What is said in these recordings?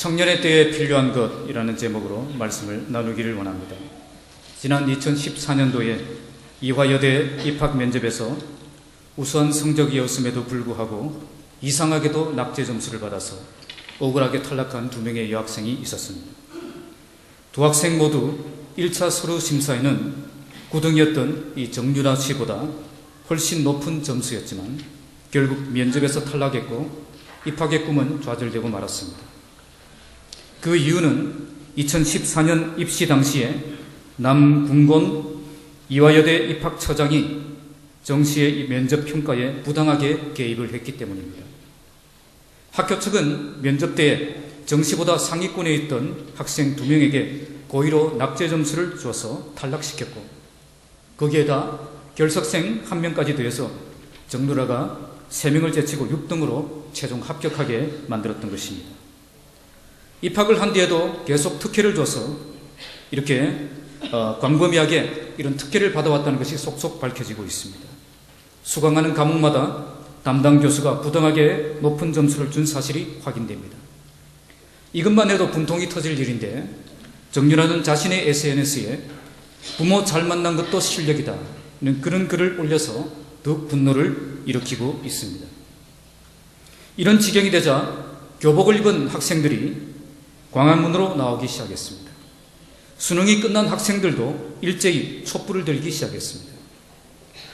청년의 때에 필요한 것이라는 제목으로 말씀을 나누기를 원합니다. 지난 2014년도에 이화여대 입학 면접에서 우수한 성적이었음에도 불구하고 이상하게도 낙제 점수를 받아서 억울하게 탈락한 2명의 여학생이 있었습니다. 두 학생 모두 1차 서류 심사에는 9등이었던 이 정유라 씨보다 훨씬 높은 점수였지만 결국 면접에서 탈락했고 입학의 꿈은 좌절되고 말았습니다. 그 이유는 2014년 입시 당시에 남궁곤 이화여대 입학처장이 정 씨의 면접 평가에 부당하게 개입을 했기 때문입니다. 학교 측은 면접 때에 정 씨보다 상위권에 있던 학생 2명에게 고의로 낙제 점수를 주어서 탈락시켰고, 거기에다 결석생 1명까지 더해서 정누라가 3명을 제치고 6등으로 최종 합격하게 만들었던 것입니다. 입학을 한 뒤에도 계속 특혜를 줘서 이렇게 광범위하게 이런 특혜를 받아왔다는 것이 속속 밝혀지고 있습니다. 수강하는 과목마다 담당 교수가 부당하게 높은 점수를 준 사실이 확인됩니다. 이것만 해도 분통이 터질 일인데 정유라는 자신의 SNS에 부모 잘 만난 것도 실력이다 그런 글을 올려서 더욱 분노를 일으키고 있습니다. 이런 지경이 되자 교복을 입은 학생들이 광화문으로 나오기 시작했습니다. 수능이 끝난 학생들도 일제히 촛불을 들기 시작했습니다.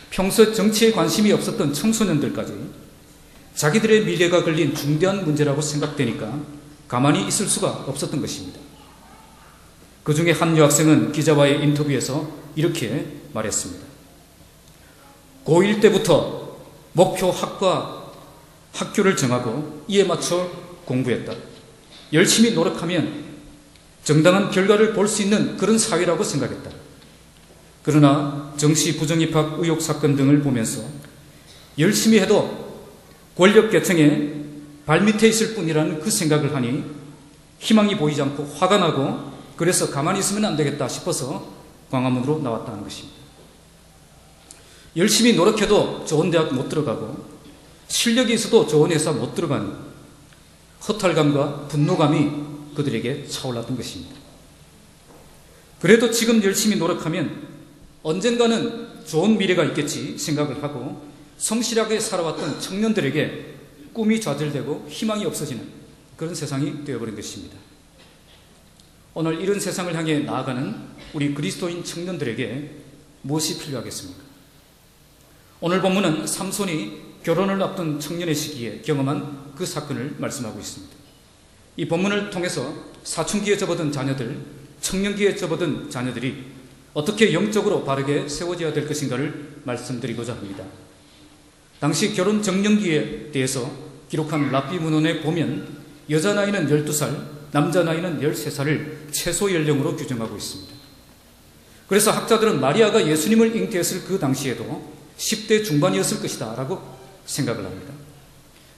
평소 정치에 관심이 없었던 청소년들까지 자기들의 미래가 걸린 중대한 문제라고 생각되니까 가만히 있을 수가 없었던 것입니다. 그 중에 한 여학생은 기자와의 인터뷰에서 이렇게 말했습니다. 고1 때부터 목표 학과 학교를 정하고 이에 맞춰 공부했다. 열심히 노력하면 정당한 결과를 볼 수 있는 그런 사회라고 생각했다. 그러나 정시 부정입학 의혹 사건 등을 보면서 열심히 해도 권력계층의 발밑에 있을 뿐이라는 그 생각을 하니 희망이 보이지 않고 화가 나고 그래서 가만히 있으면 안 되겠다 싶어서 광화문으로 나왔다는 것입니다. 열심히 노력해도 좋은 대학 못 들어가고 실력이 있어도 좋은 회사 못 들어가는 허탈감과 분노감이 그들에게 차올랐던 것입니다. 그래도 지금 열심히 노력하면 언젠가는 좋은 미래가 있겠지 생각을 하고 성실하게 살아왔던 청년들에게 꿈이 좌절되고 희망이 없어지는 그런 세상이 되어버린 것입니다. 오늘 이런 세상을 향해 나아가는 우리 그리스도인 청년들에게 무엇이 필요하겠습니까? 오늘 본문은 삼손이 결혼을 앞둔 청년의 시기에 경험한 그 사건을 말씀하고 있습니다. 이 본문을 통해서 사춘기에 접어든 자녀들, 청년기에 접어든 자녀들이 어떻게 영적으로 바르게 세워져야 될 것인가를 말씀드리고자 합니다. 당시 결혼 정년기에 대해서 기록한 랍비 문헌에 보면 여자 나이는 12살, 남자 나이는 13살을 최소 연령으로 규정하고 있습니다. 그래서 학자들은 마리아가 예수님을 잉태했을 그 당시에도 10대 중반이었을 것이다 라고 생각을 합니다.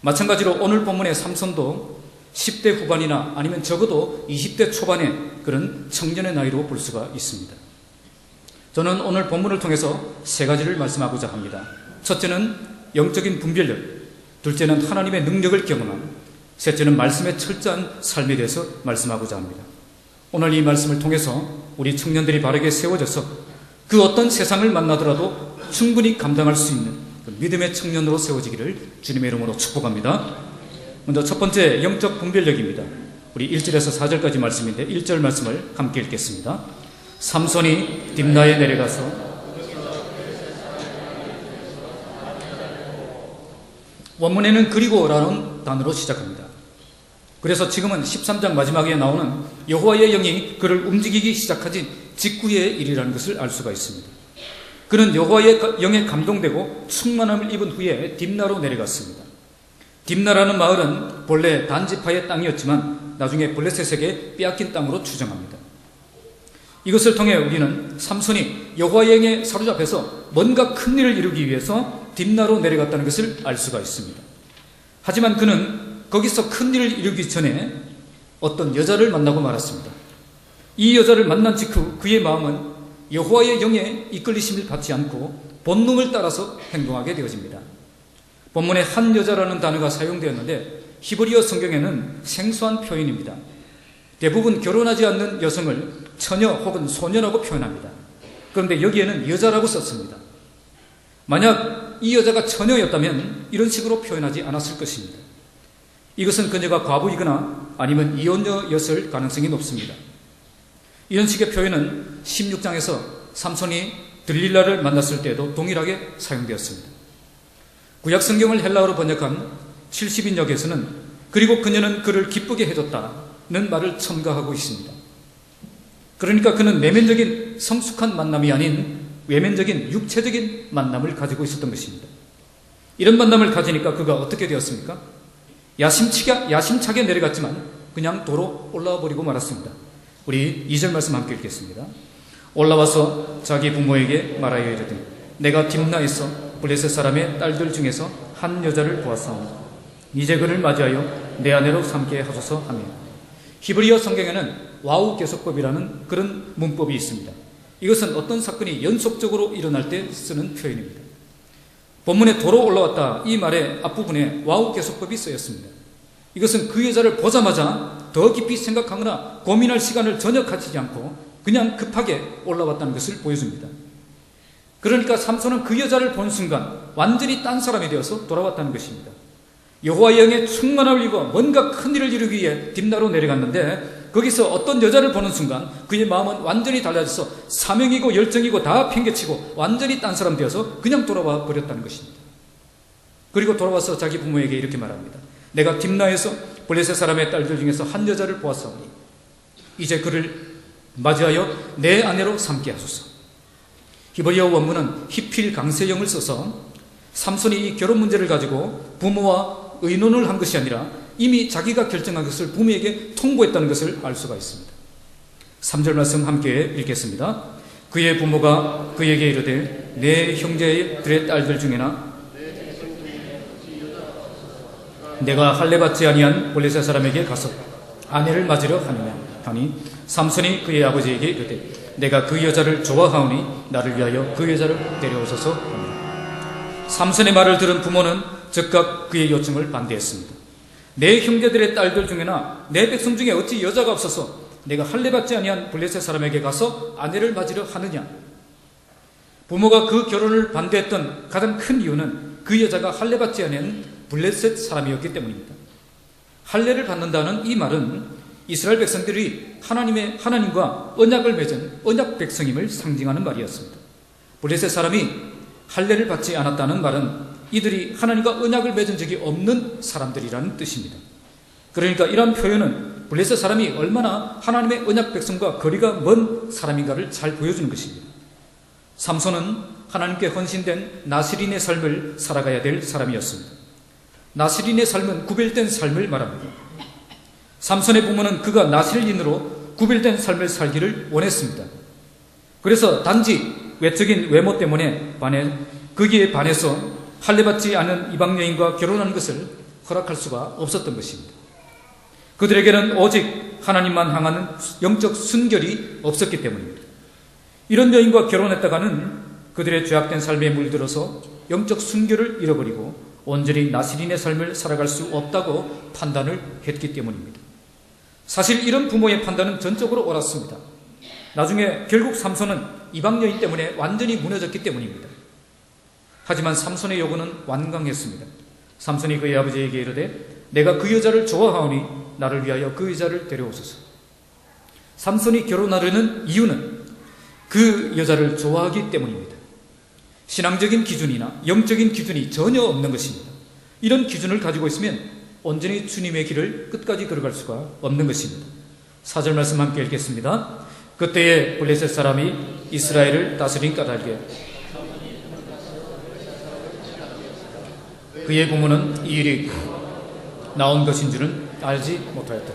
마찬가지로 오늘 본문의 삼손도 10대 후반이나 아니면 적어도 20대 초반의 그런 청년의 나이로 볼 수가 있습니다. 저는 오늘 본문을 통해서 3가지를 말씀하고자 합니다. 첫째는 영적인 분별력, 둘째는 하나님의 능력을 경험함, 셋째는 말씀의 철저한 삶에 대해서 말씀하고자 합니다. 오늘 이 말씀을 통해서 우리 청년들이 바르게 세워져서 그 어떤 세상을 만나더라도 충분히 감당할 수 있는 믿음의 청년으로 세워지기를 주님의 이름으로 축복합니다. 먼저 첫 번째 영적 분별력입니다. 우리 1절에서 4절까지 말씀인데 1절 말씀을 함께 읽겠습니다. 삼손이 딥나에 내려가서 원문에는 그리고라는 단어로 시작합니다. 그래서 지금은 13장 마지막에 나오는 여호와의 영이 그를 움직이기 시작하진 직후의 일이라는 것을 알 수가 있습니다. 그는 여호와의 영에 감동되고 충만함을 입은 후에 딥나로 내려갔습니다. 딥나라는 마을은 본래 단지파의 땅이었지만 나중에 블레셋에게 빼앗긴 땅으로 추정합니다. 이것을 통해 우리는 삼손이 여호와의 영에 사로잡혀서 뭔가 큰 일을 이루기 위해서 딥나로 내려갔다는 것을 알 수가 있습니다. 하지만 그는 거기서 큰 일을 이루기 전에 어떤 여자를 만나고 말았습니다. 이 여자를 만난 직후 그의 마음은 여호와의 영에 이끌리심을 받지 않고 본능을 따라서 행동하게 되어집니다. 본문에 한 여자라는 단어가 사용되었는데 히브리어 성경에는 생소한 표현입니다. 대부분 결혼하지 않는 여성을 처녀 혹은 소년하고 표현합니다. 그런데 여기에는 여자라고 썼습니다. 만약 이 여자가 처녀였다면 이런 식으로 표현하지 않았을 것입니다. 이것은 그녀가 과부이거나 아니면 이혼녀였을 가능성이 높습니다. 이런 식의 표현은 16장에서 삼손이 들릴라를 만났을 때도 동일하게 사용되었습니다. 구약 성경을 헬라어로 번역한 70인역에서는 그리고 그녀는 그를 기쁘게 해줬다는 말을 첨가하고 있습니다. 그러니까 그는 내면적인 성숙한 만남이 아닌 외면적인 육체적인 만남을 가지고 있었던 것입니다. 이런 만남을 가지니까 그가 어떻게 되었습니까? 야심차게 내려갔지만 그냥 도로 올라와 버리고 말았습니다. 우리 2절 말씀 함께 읽겠습니다. 올라와서 자기 부모에게 말하여 이르되 내가 딥나에서 블레셋 사람의 딸들 중에서 한 여자를 보았사오니 이제 그를 맞이하여 내 아내로 삼게 하소서 하며, 히브리어 성경에는 와우 계속법이라는 그런 문법이 있습니다. 이것은 어떤 사건이 연속적으로 일어날 때 쓰는 표현입니다. 본문에 도로 올라왔다 이 말의 앞부분에 와우 계속법이 쓰였습니다. 이것은 그 여자를 보자마자 더 깊이 생각하거나 고민할 시간을 전혀 가지지 않고 그냥 급하게 올라왔다는 것을 보여줍니다. 그러니까 삼손은 그 여자를 본 순간 완전히 딴 사람이 되어서 돌아왔다는 것입니다. 여호와의 영에 충만함을 입어 뭔가 큰 일을 이루기 위해 딥나로 내려갔는데 거기서 어떤 여자를 보는 순간 그의 마음은 완전히 달라져서 사명이고 열정이고 다 팽개치고 완전히 딴 사람 되어서 그냥 돌아와 버렸다는 것입니다. 그리고 돌아와서 자기 부모에게 이렇게 말합니다. 내가 딥나에서 블레셋 사람의 딸들 중에서 한 여자를 보았사오니 이제 그를 맞이하여 내 아내로 삼게 하소서. 히브리어 원문은 히필 강세형을 써서 삼손이 이 결혼 문제를 가지고 부모와 의논을 한 것이 아니라 이미 자기가 결정한 것을 부모에게 통보했다는 것을 알 수가 있습니다. 3절 말씀 함께 읽겠습니다. 그의 부모가 그에게 이르되 내 형제들의 딸들 중에나 내가 할례받지 아니한 블레셋 사람에게 가서 아내를 맞으려 하느냐 하니 삼손이 그의 아버지에게 이르되 내가 그 여자를 좋아하오니 나를 위하여 그 여자를 데려오소서 하니라. 삼손의 말을 들은 부모는 즉각 그의 요청을 반대했습니다. 내 형제들의 딸들 중에나 내 백성 중에 어찌 여자가 없어서 내가 할례받지 아니한 블레셋 사람에게 가서 아내를 맞으려 하느냐. 부모가 그 결혼을 반대했던 가장 큰 이유는 그 여자가 할례받지 아니한 블레셋 사람이었기 때문입니다. 할례를 받는다는 이 말은 이스라엘 백성들이 하나님과 언약을 맺은 언약 백성임을 상징하는 말이었습니다. 블레셋 사람이 할례를 받지 않았다는 말은 이들이 하나님과 언약을 맺은 적이 없는 사람들이라는 뜻입니다. 그러니까 이런 표현은 블레셋 사람이 얼마나 하나님의 언약 백성과 거리가 먼 사람인가를 잘 보여주는 것입니다. 삼손은 하나님께 헌신된 나시린의 삶을 살아가야 될 사람이었습니다. 나시린의 삶은 구별된 삶을 말합니다. 삼손의 부모는 그가 나시린으로 구별된 삶을 살기를 원했습니다. 그래서 단지 외적인 외모 때문에 거기에 반해서 할례받지 않은 이방 여인과 결혼하는 것을 허락할 수가 없었던 것입니다. 그들에게는 오직 하나님만 향하는 영적 순결이 없었기 때문입니다. 이런 여인과 결혼했다가는 그들의 죄악된 삶에 물들어서 영적 순결을 잃어버리고 온전히 나시린의 삶을 살아갈 수 없다고 판단을 했기 때문입니다. 사실 이런 부모의 판단은 전적으로 옳았습니다. 나중에 결국 삼손은 이방 여인 때문에 완전히 무너졌기 때문입니다. 하지만 삼손의 요구는 완강했습니다. 삼손이 그의 아버지에게 이르되 내가 그 여자를 좋아하오니 나를 위하여 그 여자를 데려오소서. 삼손이 결혼하려는 이유는 그 여자를 좋아하기 때문입니다. 신앙적인 기준이나 영적인 기준이 전혀 없는 것입니다. 이런 기준을 가지고 있으면 온전히 주님의 길을 끝까지 걸어갈 수가 없는 것입니다. 4절 말씀 함께 읽겠습니다. 그때에 블레셋 사람이 이스라엘을 다스린 까닭에 그의 부모는 이 일이 나온 것인 줄은 알지 못하였다.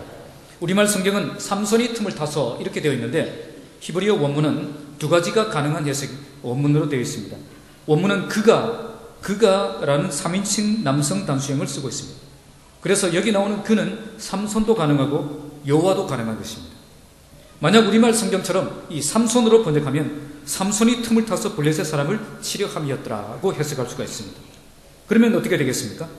우리말 성경은 삼손이 틈을 타서 이렇게 되어 있는데 히브리어 원문은 두 가지가 가능한 해석 원문으로 되어 있습니다. 원문은 그가라는 3인칭 남성 단수형을 쓰고 있습니다. 그래서 여기 나오는 그는 삼손도 가능하고 여호와도 가능한 것입니다. 만약 우리말 성경처럼 이 삼손으로 번역하면 삼손이 틈을 타서 블레셋 사람을 치려 함이었더라고 해석할 수가 있습니다. 그러면 어떻게 되겠습니까?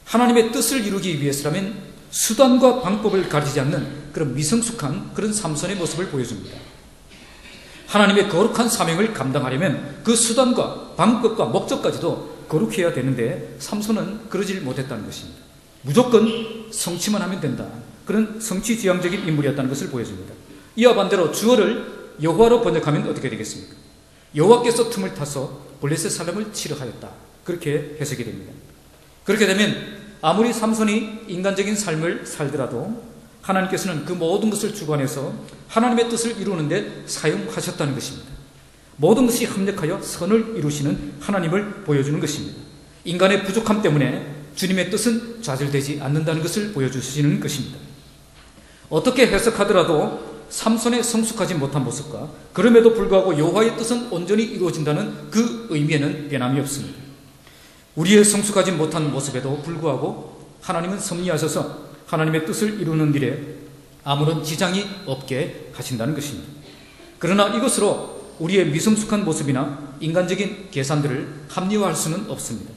하나님의 뜻을 이루기 위해서라면 수단과 방법을 가리지 않는 그런 미성숙한 그런 삼손의 모습을 보여줍니다. 하나님의 거룩한 사명을 감당하려면 그 수단과 방법과 목적까지도 거룩해야 되는데 삼손은 그러질 못했다는 것입니다. 무조건 성취만 하면 된다. 그런 성취지향적인 인물이었다는 것을 보여줍니다. 이와 반대로 주어를 여호와로 번역하면 어떻게 되겠습니까? 여호와께서 틈을 타서 블레셋 사람을 치르하였다. 그렇게 해석이 됩니다. 그렇게 되면 아무리 삼손이 인간적인 삶을 살더라도 하나님께서는 그 모든 것을 주관해서 하나님의 뜻을 이루는데 사용하셨다는 것입니다. 모든 것이 합력하여 선을 이루시는 하나님을 보여주는 것입니다. 인간의 부족함 때문에 주님의 뜻은 좌절되지 않는다는 것을 보여주시는 것입니다. 어떻게 해석하더라도 삼손의 성숙하지 못한 모습과 그럼에도 불구하고 여호와의 뜻은 온전히 이루어진다는 그 의미에는 변함이 없습니다. 우리의 성숙하지 못한 모습에도 불구하고 하나님은 섭리하셔서 하나님의 뜻을 이루는 일에 아무런 지장이 없게 하신다는 것입니다. 그러나 이것으로 우리의 미성숙한 모습이나 인간적인 계산들을 합리화할 수는 없습니다.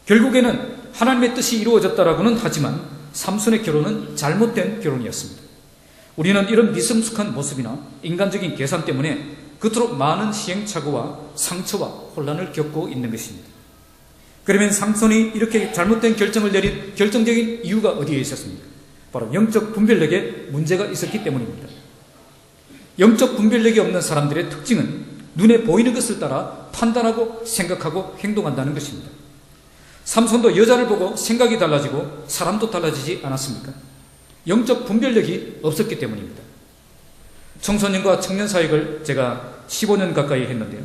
결국에는 하나님의 뜻이 이루어졌다라고는 하지만 삼손의 결혼은 잘못된 결혼이었습니다. 우리는 이런 미성숙한 모습이나 인간적인 계산 때문에 그토록 많은 시행착오와 상처와 혼란을 겪고 있는 것입니다. 그러면 삼손이 이렇게 잘못된 결정을 내린 결정적인 이유가 어디에 있었습니까? 바로 영적 분별력에 문제가 있었기 때문입니다. 영적 분별력이 없는 사람들의 특징은 눈에 보이는 것을 따라 판단하고 생각하고 행동한다는 것입니다. 삼손도 여자를 보고 생각이 달라지고 사람도 달라지지 않았습니까? 영적 분별력이 없었기 때문입니다. 청소년과 청년 사역을 제가 15년 가까이 했는데요.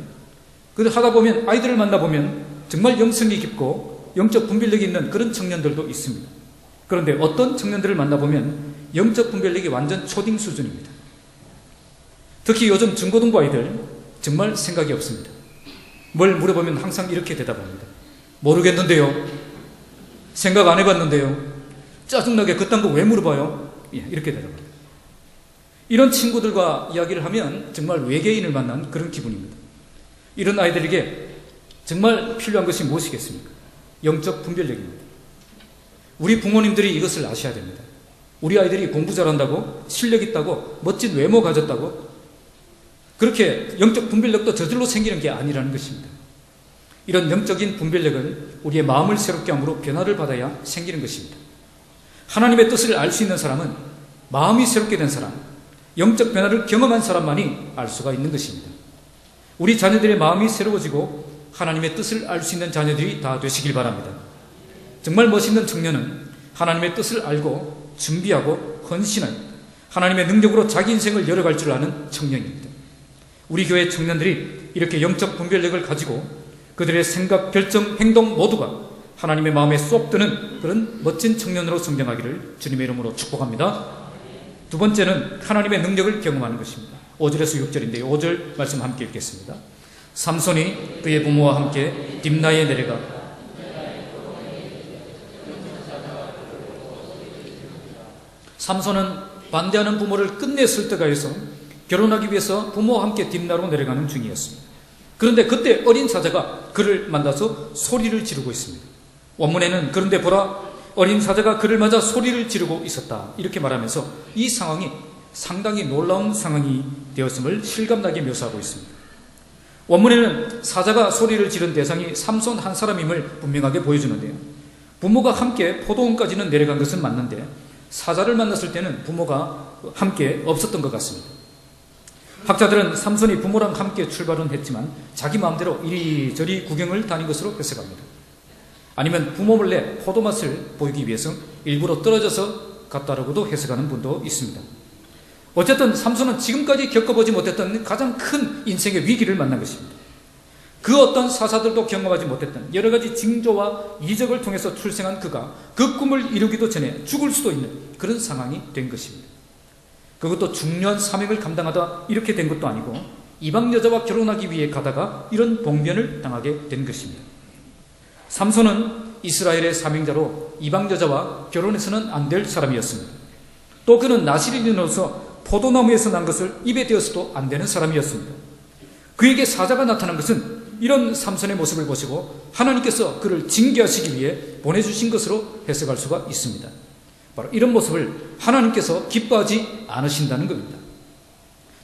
하다 보면 아이들을 만나보면 정말 영성이 깊고 영적 분별력이 있는 그런 청년들도 있습니다. 그런데 어떤 청년들을 만나보면 영적 분별력이 완전 초딩 수준입니다. 특히 요즘 중고등부 아이들 정말 생각이 없습니다. 뭘 물어보면 항상 이렇게 대답합니다. 모르겠는데요. 생각 안 해봤는데요. 짜증나게 그딴 거 왜 물어봐요? 이렇게 대답합니다. 이런 친구들과 이야기를 하면 정말 외계인을 만난 그런 기분입니다. 이런 아이들에게 정말 필요한 것이 무엇이겠습니까? 영적 분별력입니다. 우리 부모님들이 이것을 아셔야 됩니다. 우리 아이들이 공부 잘한다고, 실력 있다고, 멋진 외모 가졌다고 그렇게 영적 분별력도 저절로 생기는 게 아니라는 것입니다. 이런 영적인 분별력은 우리의 마음을 새롭게 함으로 변화를 받아야 생기는 것입니다. 하나님의 뜻을 알 수 있는 사람은 마음이 새롭게 된 사람, 영적 변화를 경험한 사람만이 알 수가 있는 것입니다. 우리 자녀들의 마음이 새로워지고 하나님의 뜻을 알 수 있는 자녀들이 다 되시길 바랍니다. 정말 멋있는 청년은 하나님의 뜻을 알고 준비하고 헌신하여 하나님의 능력으로 자기 인생을 열어갈 줄 아는 청년입니다. 우리 교회 청년들이 이렇게 영적 분별력을 가지고 그들의 생각, 결정, 행동 모두가 하나님의 마음에 쏙 드는 그런 멋진 청년으로 성장하기를 주님의 이름으로 축복합니다. 두 번째는 하나님의 능력을 경험하는 것입니다. 5절에서 6절인데요. 5절 말씀 함께 읽겠습니다. 삼손이 그의 부모와 함께 딥나에 내려가 삼손은 반대하는 부모를 끝내 설득하여서 결혼하기 위해서 부모와 함께 딥나로 내려가는 중이었습니다. 그런데 그때 어린 사자가 그를 만나서 소리를 지르고 있습니다. 원문에는 그런데 보라 어린 사자가 그를 맞아 소리를 지르고 있었다 이렇게 말하면서 이 상황이 상당히 놀라운 상황이 되었음을 실감나게 묘사하고 있습니다. 원문에는 사자가 소리를 지른 대상이 삼손 한 사람임을 분명하게 보여주는데요. 부모가 함께 포도원까지는 내려간 것은 맞는데 사자를 만났을 때는 부모가 함께 없었던 것 같습니다. 학자들은 삼손이 부모랑 함께 출발은 했지만 자기 마음대로 이리저리 구경을 다닌 것으로 해석합니다. 아니면 부모 몰래 포도맛을 보이기 위해서 일부러 떨어져서 갔다라고도 해석하는 분도 있습니다. 어쨌든 삼손은 지금까지 겪어보지 못했던 가장 큰 인생의 위기를 만난 것입니다. 그 어떤 사사들도 경험하지 못했던 여러 가지 징조와 이적을 통해서 출생한 그가 그 꿈을 이루기도 전에 죽을 수도 있는 그런 상황이 된 것입니다. 그것도 중요한 사명을 감당하다 이렇게 된 것도 아니고 이방 여자와 결혼하기 위해 가다가 이런 봉변을 당하게 된 것입니다. 삼손은 이스라엘의 사명자로 이방 여자와 결혼해서는 안 될 사람이었습니다. 또 그는 나시린으로서 포도나무에서 난 것을 입에 대어서도 안 되는 사람이었습니다. 그에게 사자가 나타난 것은 이런 삼손의 모습을 보시고 하나님께서 그를 징계하시기 위해 보내주신 것으로 해석할 수가 있습니다. 바로 이런 모습을 하나님께서 기뻐하지 않으신다는 겁니다.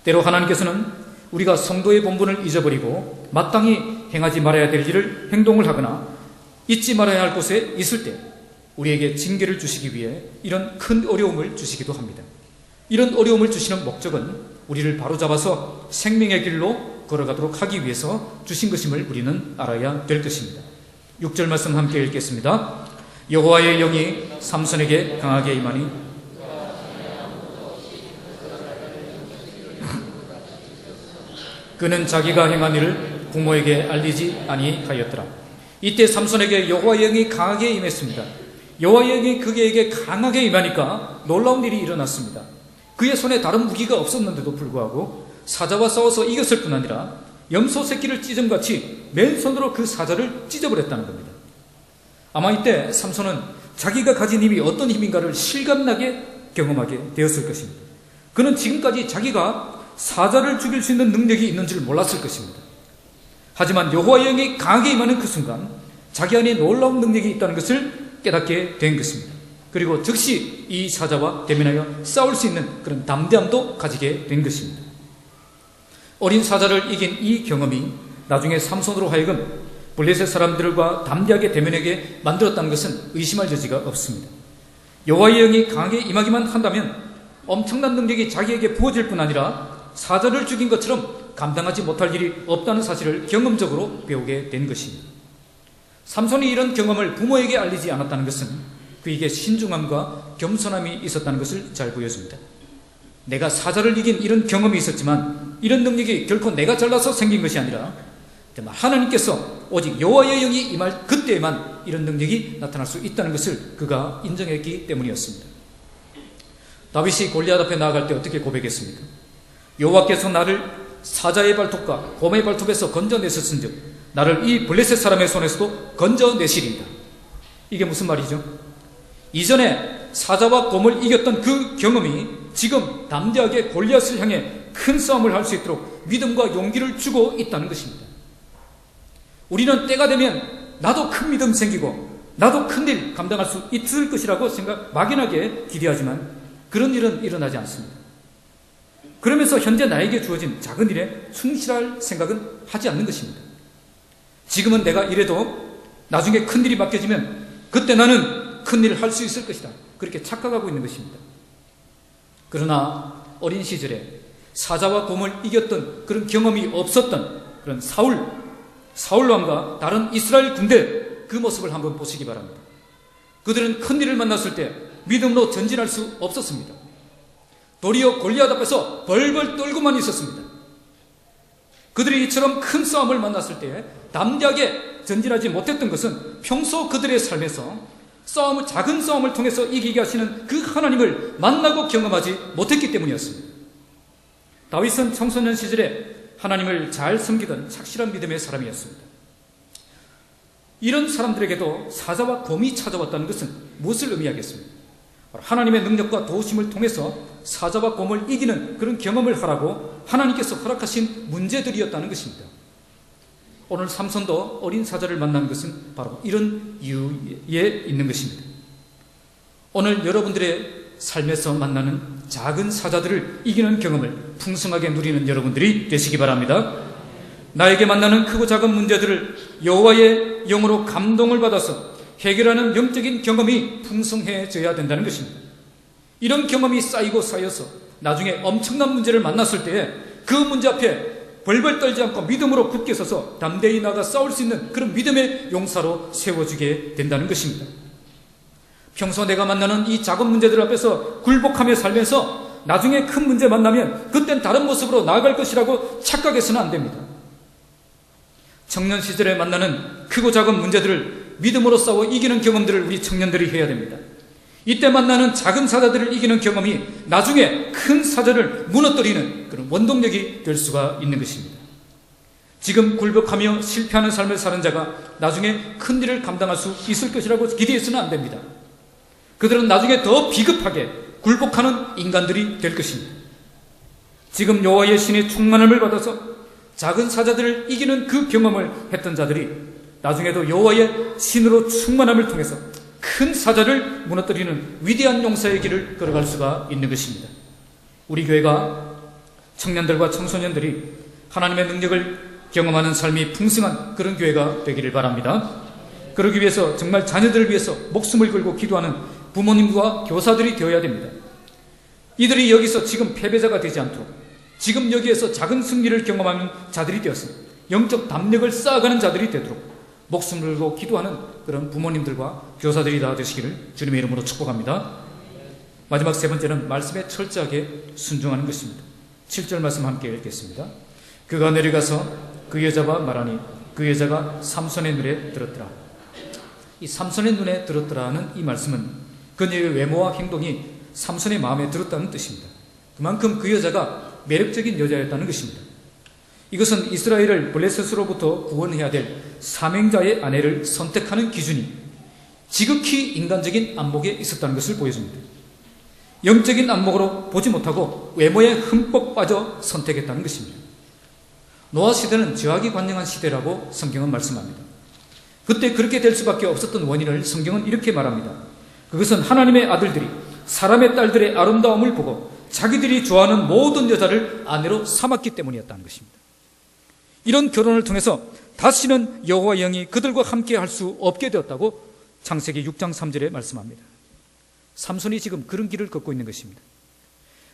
때로 하나님께서는 우리가 성도의 본분을 잊어버리고 마땅히 행하지 말아야 될 일을 행동을 하거나 잊지 말아야 할 곳에 있을 때 우리에게 징계를 주시기 위해 이런 큰 어려움을 주시기도 합니다. 이런 어려움을 주시는 목적은 우리를 바로잡아서 생명의 길로 걸어가도록 하기 위해서 주신 것임을 우리는 알아야 될 것입니다. 6절 말씀 함께 읽겠습니다. 여호와의 영이 삼손에게 강하게 임하니 그는 자기가 행한 일을 부모에게 알리지 아니하였더라. 이때 삼손에게 여호와의 영이 강하게 임했습니다. 여호와의 영이 그에게 강하게 임하니까 놀라운 일이 일어났습니다. 그의 손에 다른 무기가 없었는데도 불구하고 사자와 싸워서 이겼을 뿐 아니라 염소 새끼를 찢음같이 맨손으로 그 사자를 찢어버렸다는 겁니다. 아마 이때 삼손은 자기가 가진 힘이 어떤 힘인가를 실감나게 경험하게 되었을 것입니다. 그는 지금까지 자기가 사자를 죽일 수 있는 능력이 있는 줄 몰랐을 것입니다. 하지만 여호와의 영이 강하게 임하는 그 순간 자기 안에 놀라운 능력이 있다는 것을 깨닫게 된 것입니다. 그리고 즉시 이 사자와 대면하여 싸울 수 있는 그런 담대함도 가지게 된 것입니다. 어린 사자를 이긴 이 경험이 나중에 삼손으로 하여금 블레셋 사람들과 담대하게 대면하게 만들었다는 것은 의심할 여지가 없습니다. 여호와의 영이 강하게 임하기만 한다면 엄청난 능력이 자기에게 부어질 뿐 아니라 사자를 죽인 것처럼 감당하지 못할 일이 없다는 사실을 경험적으로 배우게 된 것입니다. 삼손이 이런 경험을 부모에게 알리지 않았다는 것은 그에게 신중함과 겸손함이 있었다는 것을 잘 보여줍니다. 내가 사자를 이긴 이런 경험이 있었지만 이런 능력이 결코 내가 잘나서 생긴 것이 아니라 하나님께서 오직 여호와의 영이 임할 그때에만 이런 능력이 나타날 수 있다는 것을 그가 인정했기 때문이었습니다. 다윗이 골리앗 앞에 나아갈 때 어떻게 고백했습니까? 여호와께서 나를 사자의 발톱과 곰의 발톱에서 건져내셨은즉 나를 이 블레셋 사람의 손에서도 건져내시리이다. 이게 무슨 말이죠? 이전에 사자와 곰을 이겼던 그 경험이 지금 담대하게 골리앗을 향해 큰 싸움을 할 수 있도록 믿음과 용기를 주고 있다는 것입니다. 우리는 때가 되면 나도 큰 믿음 생기고 나도 큰일 감당할 수 있을 것이라고 막연하게 기대하지만 그런 일은 일어나지 않습니다. 그러면서 현재 나에게 주어진 작은 일에 충실할 생각은 하지 않는 것입니다. 지금은 내가 이래도 나중에 큰일이 맡겨지면 그때 나는 큰일을 할 수 있을 것이다. 그렇게 착각하고 있는 것입니다. 그러나 어린 시절에 사자와 곰을 이겼던 그런 경험이 없었던 그런 사울 왕과 다른 이스라엘 군대 그 모습을 한번 보시기 바랍니다. 그들은 큰일을 만났을 때 믿음으로 전진할 수 없었습니다. 도리어 골리앗 앞에서 벌벌 떨고만 있었습니다. 그들이 이처럼 큰 싸움을 만났을 때 담대하게 전진하지 못했던 것은 평소 그들의 삶에서 작은 싸움을 통해서 이기게 하시는 그 하나님을 만나고 경험하지 못했기 때문이었습니다. 다윗은 청소년 시절에 하나님을 잘 섬기던 착실한 믿음의 사람이었습니다. 이런 사람들에게도 사자와 곰이 찾아왔다는 것은 무엇을 의미하겠습니까? 하나님의 능력과 도우심을 통해서 사자와 곰을 이기는 그런 경험을 하라고 하나님께서 허락하신 문제들이었다는 것입니다. 오늘 삼손도 어린 사자를 만난 것은 바로 이런 이유에 있는 것입니다. 오늘 여러분들의 삶에서 만나는 작은 사자들을 이기는 경험을 풍성하게 누리는 여러분들이 되시기 바랍니다. 나에게 만나는 크고 작은 문제들을 여호와의 영으로 감동을 받아서 해결하는 영적인 경험이 풍성해져야 된다는 것입니다. 이런 경험이 쌓여서 나중에 엄청난 문제를 만났을 때 그 문제 앞에 벌벌 떨지 않고 믿음으로 굳게 서서 담대히 나가 싸울 수 있는 그런 믿음의 용사로 세워지게 된다는 것입니다. 평소 내가 만나는 이 작은 문제들 앞에서 굴복하며 살면서 나중에 큰 문제 만나면 그땐 다른 모습으로 나아갈 것이라고 착각해서는 안 됩니다. 청년 시절에 만나는 크고 작은 문제들을 믿음으로 싸워 이기는 경험들을 우리 청년들이 해야 됩니다. 이때 만나는 작은 사자들을 이기는 경험이 나중에 큰 사자를 무너뜨리는 그런 원동력이 될 수가 있는 것입니다. 지금 굴복하며 실패하는 삶을 사는 자가 나중에 큰 일을 감당할 수 있을 것이라고 기대해서는 안 됩니다. 그들은 나중에 더 비겁하게 굴복하는 인간들이 될 것입니다. 지금 여호와의 신의 충만함을 받아서 작은 사자들을 이기는 그 경험을 했던 자들이 나중에도 여호와의 신으로 충만함을 통해서 큰 사자를 무너뜨리는 위대한 용사의 길을 걸어갈 수가 있는 것입니다. 우리 교회가 청년들과 청소년들이 하나님의 능력을 경험하는 삶이 풍성한 그런 교회가 되기를 바랍니다. 그러기 위해서 정말 자녀들을 위해서 목숨을 걸고 기도하는 부모님과 교사들이 되어야 됩니다. 이들이 여기서 지금 패배자가 되지 않도록, 지금 여기에서 작은 승리를 경험하는 자들이 되어서 영적 담력을 쌓아가는 자들이 되도록 목숨을 걸고 기도하는 그런 부모님들과 교사들이 다 되시기를 주님의 이름으로 축복합니다. 마지막 세 번째는 말씀에 철저하게 순종하는 것입니다. 7절 말씀 함께 읽겠습니다. 그가 내려가서 그 여자와 말하니 그 여자가 삼손의 눈에 들었더라. 이 삼손의 눈에 들었더라는 이 말씀은 그녀의 외모와 행동이 삼손의 마음에 들었다는 뜻입니다. 그만큼 그 여자가 매력적인 여자였다는 것입니다. 이것은 이스라엘을 블레셋으로부터 구원해야 될 사명자의 아내를 선택하는 기준이 지극히 인간적인 안목에 있었다는 것을 보여줍니다. 영적인 안목으로 보지 못하고 외모에 흠뻑 빠져 선택했다는 것입니다. 노아 시대는 죄악이 관영한 시대라고 성경은 말씀합니다. 그때 그렇게 될 수밖에 없었던 원인을 성경은 이렇게 말합니다. 그것은 하나님의 아들들이 사람의 딸들의 아름다움을 보고 자기들이 좋아하는 모든 여자를 아내로 삼았기 때문이었다는 것입니다. 이런 결혼을 통해서 다시는 여호와의 영이 그들과 함께 할 수 없게 되었다고 창세기 6장 3절에 말씀합니다. 삼손이 지금 그런 길을 걷고 있는 것입니다.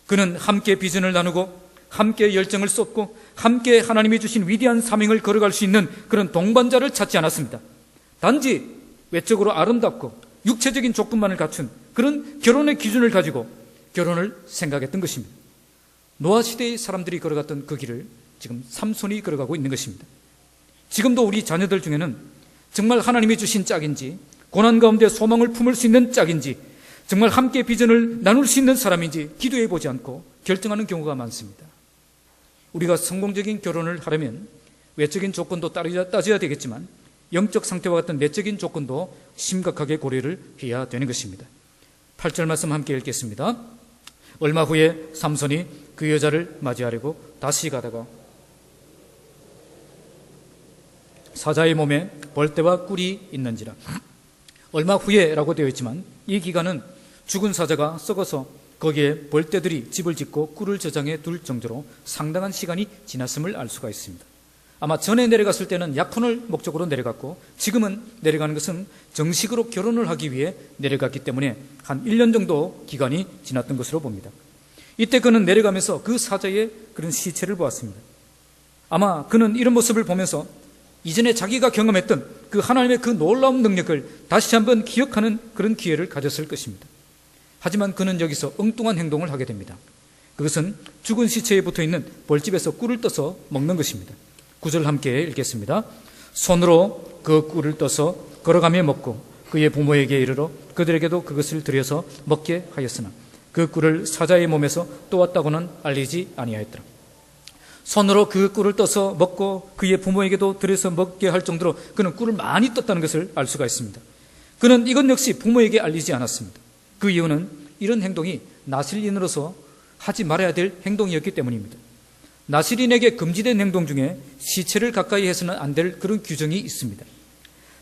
그는 함께 비전을 나누고 함께 열정을 쏟고 함께 하나님이 주신 위대한 사명을 걸어갈 수 있는 그런 동반자를 찾지 않았습니다. 단지 외적으로 아름답고 육체적인 조건만을 갖춘 그런 결혼의 기준을 가지고 결혼을 생각했던 것입니다. 노아 시대의 사람들이 걸어갔던 그 길을 지금 삼손이 걸어가고 있는 것입니다. 지금도 우리 자녀들 중에는 정말 하나님이 주신 짝인지, 고난 가운데 소망을 품을 수 있는 짝인지, 정말 함께 비전을 나눌 수 있는 사람인지 기도해 보지 않고 결정하는 경우가 많습니다. 우리가 성공적인 결혼을 하려면 외적인 조건도 따져야 되겠지만 영적 상태와 같은 내적인 조건도 심각하게 고려를 해야 되는 것입니다. 8절 말씀 함께 읽겠습니다. 얼마 후에 삼손이 그 여자를 맞이하려고 다시 가다가 사자의 몸에 벌떼와 꿀이 있는지라. 얼마 후에라고 되어 있지만 이 기간은 죽은 사자가 썩어서 거기에 벌떼들이 집을 짓고 꿀을 저장해 둘 정도로 상당한 시간이 지났음을 알 수가 있습니다. 아마 전에 내려갔을 때는 약혼을 목적으로 내려갔고 지금은 내려가는 것은 정식으로 결혼을 하기 위해 내려갔기 때문에 한 1년 정도 기간이 지났던 것으로 봅니다. 이때 그는 내려가면서 그 사자의 그런 시체를 보았습니다. 아마 그는 이런 모습을 보면서 이전에 자기가 경험했던 그 하나님의 그 놀라운 능력을 다시 한번 기억하는 그런 기회를 가졌을 것입니다. 하지만 그는 여기서 엉뚱한 행동을 하게 됩니다. 그것은 죽은 시체에 붙어있는 벌집에서 꿀을 떠서 먹는 것입니다. 9절 함께 읽겠습니다. 손으로 그 꿀을 떠서 걸어가며 먹고 그의 부모에게 이르러 그들에게도 그것을 들여서 먹게 하였으나 그 꿀을 사자의 몸에서 또왔다고는 알리지 아니하였더라. 손으로 그 꿀을 떠서 먹고 그의 부모에게도 들여서 먹게 할 정도로 그는 꿀을 많이 떴다는 것을 알 수가 있습니다. 그는 이것 역시 부모에게 알리지 않았습니다. 그 이유는 이런 행동이 나실인으로서 하지 말아야 될 행동이었기 때문입니다. 나실인에게 금지된 행동 중에 시체를 가까이 해서는 안 될 그런 규정이 있습니다.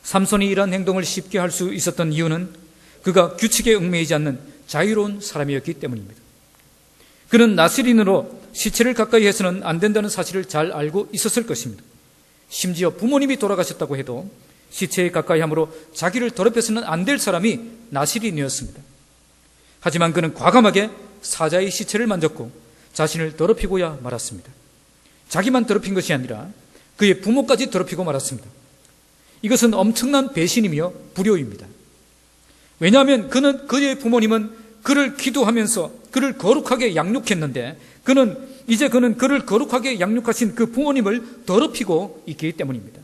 삼손이 이러한 행동을 쉽게 할 수 있었던 이유는 그가 규칙에 얽매이지 않는 자유로운 사람이었기 때문입니다. 그는 나실인으로 시체를 가까이 해서는 안 된다는 사실을 잘 알고 있었을 것입니다. 심지어 부모님이 돌아가셨다고 해도 시체에 가까이 함으로 자기를 더럽혀서는 안 될 사람이 나실인이었습니다. 하지만 그는 과감하게 사자의 시체를 만졌고 자신을 더럽히고야 말았습니다. 자기만 더럽힌 것이 아니라 그의 부모까지 더럽히고 말았습니다. 이것은 엄청난 배신이며 불효입니다. 왜냐하면 그의 부모님은 그를 기도하면서 그를 거룩하게 양육했는데 그는 그를 거룩하게 양육하신 그 부모님을 더럽히고 있기 때문입니다.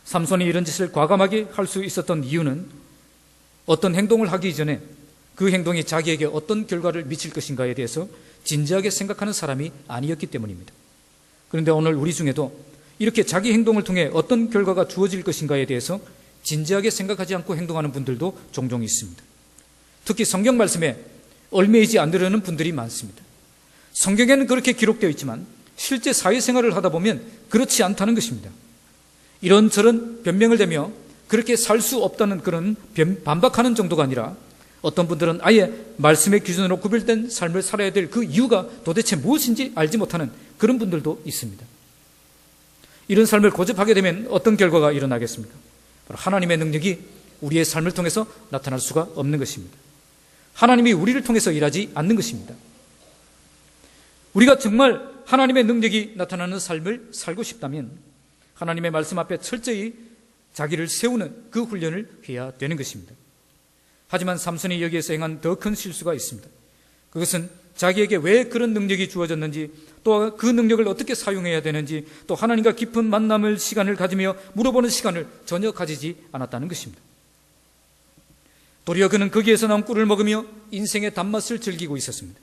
삼손이 이런 짓을 과감하게 할 수 있었던 이유는 어떤 행동을 하기 전에 그 행동이 자기에게 어떤 결과를 미칠 것인가에 대해서 진지하게 생각하는 사람이 아니었기 때문입니다. 그런데 오늘 우리 중에도 이렇게 자기 행동을 통해 어떤 결과가 주어질 것인가에 대해서 진지하게 생각하지 않고 행동하는 분들도 종종 있습니다. 특히 성경 말씀에 얽매이지 않으려는 분들이 많습니다. 성경에는 그렇게 기록되어 있지만 실제 사회생활을 하다 보면 그렇지 않다는 것입니다. 이런저런 변명을 대며 그렇게 살 수 없다는 그런 반박하는 정도가 아니라 어떤 분들은 아예 말씀의 기준으로 구별된 삶을 살아야 될 그 이유가 도대체 무엇인지 알지 못하는 그런 분들도 있습니다. 이런 삶을 고집하게 되면 어떤 결과가 일어나겠습니까? 바로 하나님의 능력이 우리의 삶을 통해서 나타날 수가 없는 것입니다. 하나님이 우리를 통해서 일하지 않는 것입니다. 우리가 정말 하나님의 능력이 나타나는 삶을 살고 싶다면 하나님의 말씀 앞에 철저히 자기를 세우는 그 훈련을 해야 되는 것입니다. 하지만 삼손이 여기에서 행한 더 큰 실수가 있습니다. 그것은 자기에게 왜 그런 능력이 주어졌는지, 또 그 능력을 어떻게 사용해야 되는지, 또 하나님과 깊은 만남을 시간을 가지며 물어보는 시간을 전혀 가지지 않았다는 것입니다. 도리어 그는 거기에서 나온 꿀을 먹으며 인생의 단맛을 즐기고 있었습니다.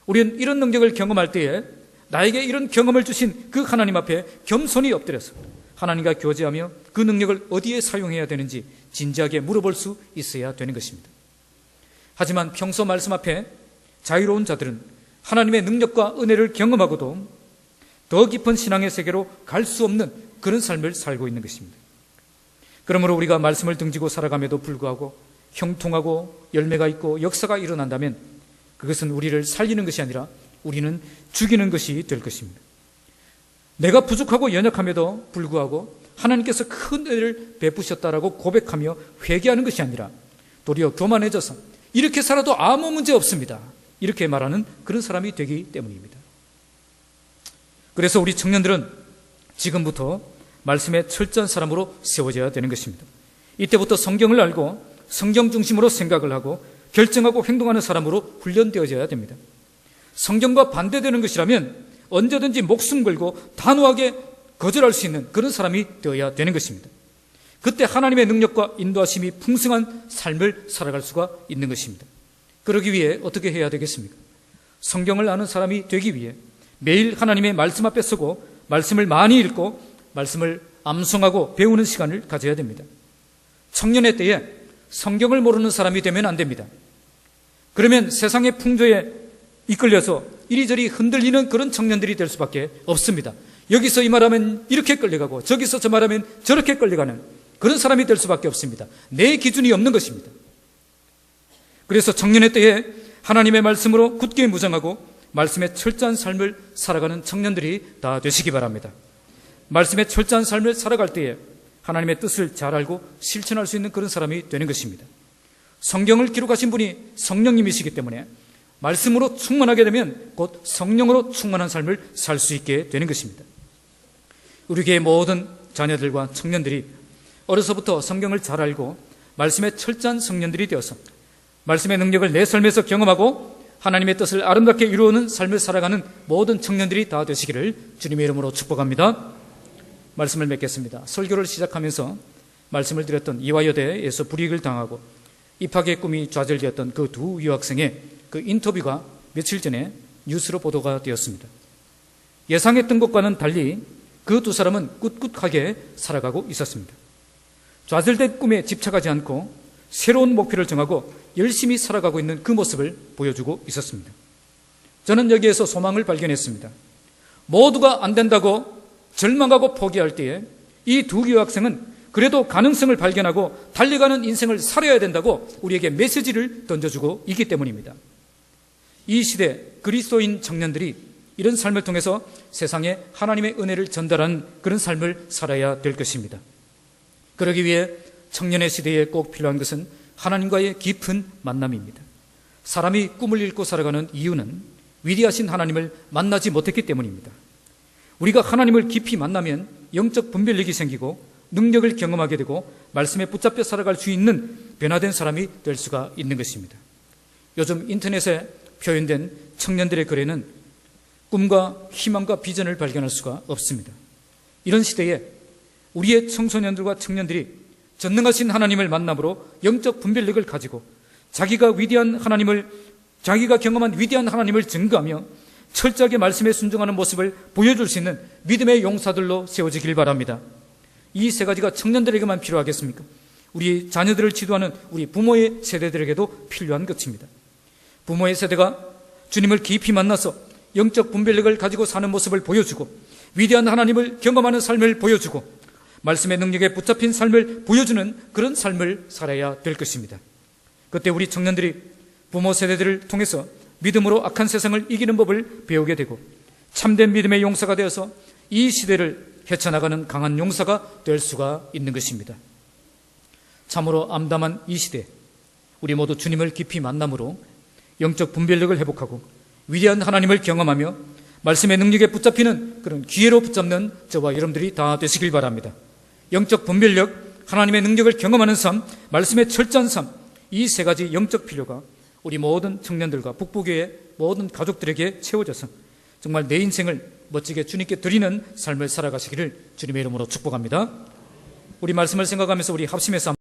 우리는 이런 능력을 경험할 때에 나에게 이런 경험을 주신 그 하나님 앞에 겸손히 엎드려서 하나님과 교제하며 그 능력을 어디에 사용해야 되는지 진지하게 물어볼 수 있어야 되는 것입니다. 하지만 평소 말씀 앞에 자유로운 자들은 하나님의 능력과 은혜를 경험하고도 더 깊은 신앙의 세계로 갈 수 없는 그런 삶을 살고 있는 것입니다. 그러므로 우리가 말씀을 등지고 살아감에도 불구하고 형통하고 열매가 있고 역사가 일어난다면 그것은 우리를 살리는 것이 아니라 우리는 죽이는 것이 될 것입니다. 내가 부족하고 연약함에도 불구하고 하나님께서 큰 은혜를 베푸셨다라고 고백하며 회개하는 것이 아니라 도리어 교만해져서 이렇게 살아도 아무 문제 없습니다, 이렇게 말하는 그런 사람이 되기 때문입니다. 그래서 우리 청년들은 지금부터 말씀의 철저한 사람으로 세워져야 되는 것입니다. 이때부터 성경을 알고 성경 중심으로 생각을 하고 결정하고 행동하는 사람으로 훈련되어져야 됩니다. 성경과 반대되는 것이라면 언제든지 목숨 걸고 단호하게 거절할 수 있는 그런 사람이 되어야 되는 것입니다. 그때 하나님의 능력과 인도하심이 풍성한 삶을 살아갈 수가 있는 것입니다. 그러기 위해 어떻게 해야 되겠습니까? 성경을 아는 사람이 되기 위해 매일 하나님의 말씀 앞에 서고 말씀을 많이 읽고 말씀을 암송하고 배우는 시간을 가져야 됩니다. 청년의 때에 성경을 모르는 사람이 되면 안 됩니다. 그러면 세상의 풍조에 이끌려서 이리저리 흔들리는 그런 청년들이 될 수밖에 없습니다. 여기서 이 말하면 이렇게 끌려가고 저기서 저 말하면 저렇게 끌려가는 그런 사람이 될 수밖에 없습니다. 내 기준이 없는 것입니다. 그래서 청년의 때에 하나님의 말씀으로 굳게 무장하고 말씀의 철저한 삶을 살아가는 청년들이 다 되시기 바랍니다. 말씀의 철저한 삶을 살아갈 때에 하나님의 뜻을 잘 알고 실천할 수 있는 그런 사람이 되는 것입니다. 성경을 기록하신 분이 성령님이시기 때문에 말씀으로 충만하게 되면 곧 성령으로 충만한 삶을 살 수 있게 되는 것입니다. 우리 교회 모든 자녀들과 청년들이 어려서부터 성경을 잘 알고 말씀의 철저한 청년들이 되어서 말씀의 능력을 내 삶에서 경험하고 하나님의 뜻을 아름답게 이루어오는 삶을 살아가는 모든 청년들이 다 되시기를 주님의 이름으로 축복합니다. 말씀을 맺겠습니다. 설교를 시작하면서 말씀을 드렸던 이화여대에서 불이익을 당하고 입학의 꿈이 좌절되었던 그 두 유학생의 그 인터뷰가 며칠 전에 뉴스로 보도가 되었습니다. 예상했던 것과는 달리 그 두 사람은 꿋꿋하게 살아가고 있었습니다. 좌절된 꿈에 집착하지 않고 새로운 목표를 정하고 열심히 살아가고 있는 그 모습을 보여주고 있었습니다. 저는 여기에서 소망을 발견했습니다. 모두가 안 된다고 절망하고 포기할 때에 이 두 유학생은 그래도 가능성을 발견하고 달려가는 인생을 살아야 된다고 우리에게 메시지를 던져주고 있기 때문입니다. 이 시대 그리스도인 청년들이 이런 삶을 통해서 세상에 하나님의 은혜를 전달하는 그런 삶을 살아야 될 것입니다. 그러기 위해 청년의 시대에 꼭 필요한 것은 하나님과의 깊은 만남입니다. 사람이 꿈을 잃고 살아가는 이유는 위대하신 하나님을 만나지 못했기 때문입니다. 우리가 하나님을 깊이 만나면 영적 분별력이 생기고 능력을 경험하게 되고 말씀에 붙잡혀 살아갈 수 있는 변화된 사람이 될 수가 있는 것입니다. 요즘 인터넷에 표현된 청년들의 글에는 꿈과 희망과 비전을 발견할 수가 없습니다. 이런 시대에 우리의 청소년들과 청년들이 전능하신 하나님을 만남으로 영적 분별력을 가지고 자기가 경험한 위대한 하나님을 증거하며 철저하게 말씀에 순종하는 모습을 보여줄 수 있는 믿음의 용사들로 세워지길 바랍니다. 이 세 가지가 청년들에게만 필요하겠습니까? 우리 자녀들을 지도하는 우리 부모의 세대들에게도 필요한 것입니다. 부모의 세대가 주님을 깊이 만나서 영적 분별력을 가지고 사는 모습을 보여주고 위대한 하나님을 경험하는 삶을 보여주고 말씀의 능력에 붙잡힌 삶을 보여주는 그런 삶을 살아야 될 것입니다. 그때 우리 청년들이 부모 세대들을 통해서 믿음으로 악한 세상을 이기는 법을 배우게 되고 참된 믿음의 용사가 되어서 이 시대를 헤쳐나가는 강한 용사가 될 수가 있는 것입니다. 참으로 암담한 이 시대, 우리 모두 주님을 깊이 만남으로 영적 분별력을 회복하고 위대한 하나님을 경험하며 말씀의 능력에 붙잡히는 그런 기회로 붙잡는 저와 여러분들이 다 되시길 바랍니다. 영적 분별력, 하나님의 능력을 경험하는 삶, 말씀의 철저한 삶, 이 세 가지 영적 필요가 우리 모든 청년들과 북부교회 모든 가족들에게 채워져서 정말 내 인생을 멋지게 주님께 드리는 삶을 살아가시기를 주님의 이름으로 축복합니다. 우리 말씀을 생각하면서 우리 합심해서